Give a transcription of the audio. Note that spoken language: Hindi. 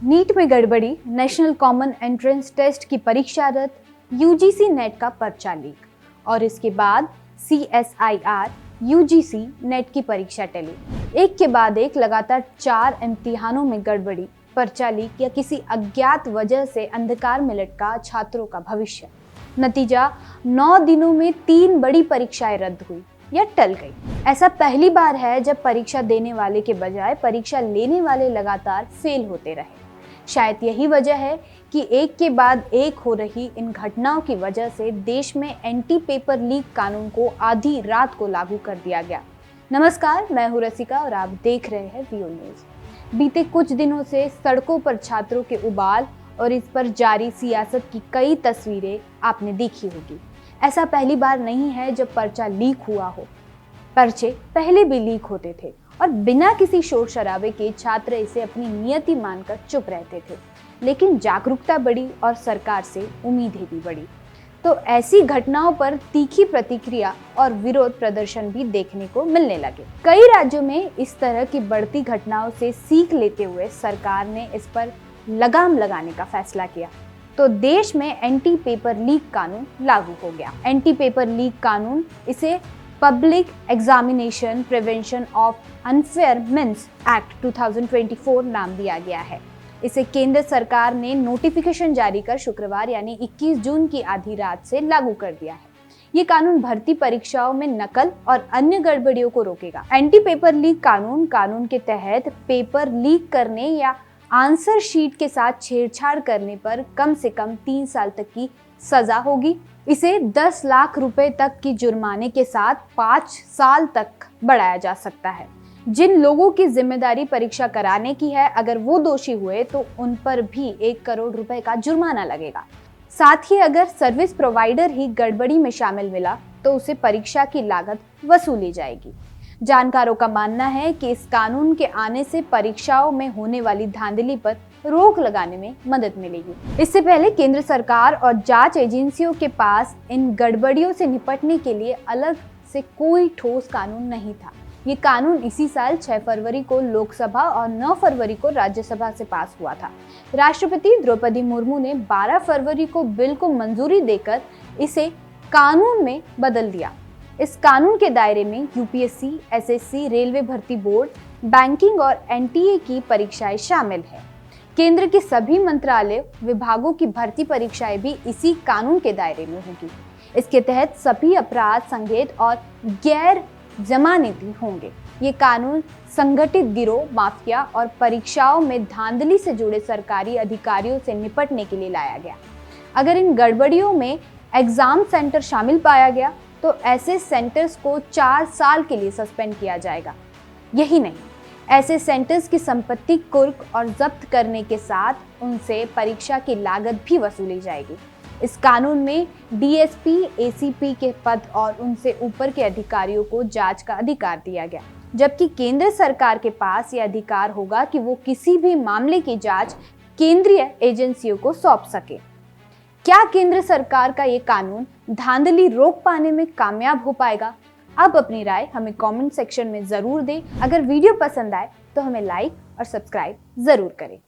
नीट में गड़बड़ी, नेशनल कॉमन एंट्रेंस टेस्ट की परीक्षा रद्द, यूजीसी नेट का पर्चा लीक और इसके बाद CSIR यूजीसी नेट की परीक्षा टली। एक के बाद एक लगातार 4 इम्तिहानों में गड़बड़ी, पर्चा लीक या किसी अज्ञात वजह से अंधकार में लटका छात्रों का भविष्य। नतीजा 9 दिनों में 3 बड़ी परीक्षाएं रद्द हुई या टल गई। ऐसा पहली बार है जब परीक्षा देने वाले के बजाय परीक्षा लेने वाले लगातार फेल होते रहे। शायद यही वजह है कि एक के बाद एक हो रही इन घटनाओं की वजह से देश में एंटी पेपर लीक कानून को आधी रात को लागू कर दिया गया। नमस्कार, मैं हूं रसिका और आप देख रहे हैं वीओ न्यूज। बीते कुछ दिनों से सड़कों पर छात्रों के उबाल और इस पर जारी सियासत की कई तस्वीरें आपने देखी होगी। ऐसा पहली बार नहीं है जब पर्चा लीक हुआ हो। पर्चे पहले भी लीक होते थे और बिना किसी शोर शराबे के छात्र इसे अपनी नियति मानकर चुप रहते थे, लेकिन जागरूकता बढ़ी और सरकार से उम्मीदें भी बढ़ी। तो ऐसी घटनाओं पर तीखी प्रतिक्रिया और विरोध प्रदर्शन भी देखने को मिलने लगे। कई राज्यों में इस तरह की बढ़ती घटनाओं से सीख लेते हुए सरकार ने इस पर लगाम लगाने का फैसला किया, तो देश में एंटी पेपर लीक कानून लागू हो गया। एंटी पेपर लीक कानून, इसे public examination prevention of unfair means act 2024 नाम दिया गया है। इसे केंद्र सरकार ने नोटिफिकेशन जारी कर शुक्रवार यानी 21 जून की आधी रात से लागू कर दिया है। ये कानून भर्ती परीक्षाओं में नकल और अन्य गड़बड़ियों को रोकेगा। एंटी पेपर लीक कानून के तहत पेपर लीक करने या आंसर शीट के साथ छेड़छाड़ करने पर कम से कम 3 साल तक की सजा होगी। इसे 10 लाख रुपए तक की जुर्माने के साथ 5 साल तक बढ़ाया जा सकता है। जिन लोगों की जिम्मेदारी परीक्षा कराने की है, अगर वो दोषी हुए तो उन पर भी 1 करोड़ रुपए का जुर्माना लगेगा। साथ ही अगर सर्विस प्रोवाइडर ही गड़बड़ी में शामिल मिला तो उसे परीक्षा की लागत वसूली जाएगी। जानकारों का मानना है कि इस कानून के आने से परीक्षाओं में होने वाली धांधली पर रोक लगाने में मदद मिलेगी। इससे पहले केंद्र सरकार और जांच एजेंसियों के पास इन गड़बड़ियों से निपटने के लिए अलग से कोई ठोस कानून नहीं था। ये कानून इसी साल 6 फरवरी को लोकसभा और 9 फरवरी को राज्यसभा से पास हुआ था। राष्ट्रपति द्रौपदी मुर्मू ने 12 फरवरी को बिल को मंजूरी देकर इसे कानून में बदल दिया। इस कानून के दायरे में यूपीएससी, एसएससी, रेलवे भर्ती बोर्ड, बैंकिंग और एनटीए की परीक्षाएं शामिल हैं। केंद्र के सभी मंत्रालय विभागों की भर्ती परीक्षाएं भी इसी कानून के दायरे में होंगी। इसके तहत सभी अपराध संज्ञेय और गैर जमानती होंगे। ये कानून संगठित गिरोह, माफिया और परीक्षाओं में धांधली से जुड़े सरकारी अधिकारियों से निपटने के लिए लाया गया। अगर इन गड़बड़ियों में एग्जाम सेंटर शामिल पाया गया तो ऐसे सेंटर्स को 4 साल के लिए सस्पेंड किया जाएगा। यही नहीं, ऐसे सेंटर्स की संपत्ति कुर्क और जब्त करने के साथ उनसे परीक्षा की लागत भी वसूली जाएगी। इस कानून में डीएसपी, एसीपी के पद और उनसे ऊपर के अधिकारियों को जांच का अधिकार दिया गया, जबकि केंद्र सरकार के पास यह अधिकार होगा कि वो किसी भी मामले की जांच केंद्रीय एजेंसियों को सौंप सके। क्या केंद्र सरकार का ये कानून धांधली रोक पाने में कामयाब हो पाएगा? अब अपनी राय हमें कमेंट सेक्शन में जरूर दें। अगर वीडियो पसंद आए तो हमें लाइक और सब्सक्राइब जरूर करें।